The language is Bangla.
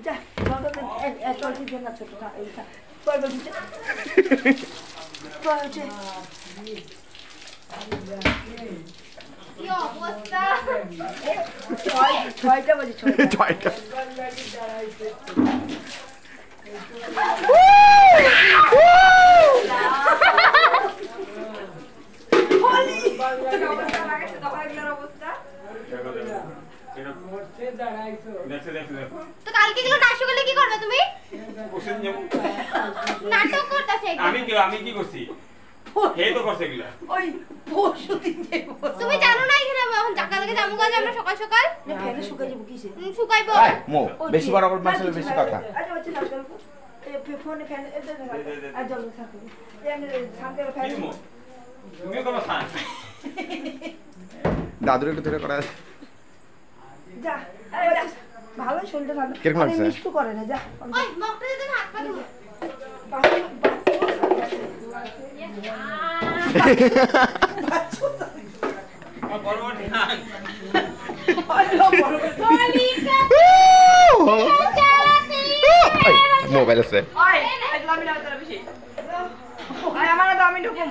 যা এত দিন না ছোট না এইটা কয়বার দিতে কয়ছে কি অবস্থা ছয়টা বাজে ছয়টা তো কালকে গুলো নাচ করলে কি করবে তুমি নাটক করতেছে আমি কি করছি এই তো করছে এগুলা ওই পরশু দিন তুমি জানো না এখানে এখন কালকে যাবো কাজ আমরা সকাল সকাল ফেলে শুকাই যাবো কিসে শুকাইবো মো বেশি বড় করে মাসলে বেশি কথা আচ্ছা আচ্ছা না করব এই ফোনে ফ্যান আর জল থাকে এমনি শান্তি করে ফ্যান তুমিও করো সান দাদুর একটু ধরে করা যা ভালো শরীরটা ভালো কিরকম লাগছে? মিষ্টি করে না যা ওই মকটা যদি হাত পা ধুবো বড় বড় ঢাক মোবাইল আছে আমার তো আমি ঢুকুম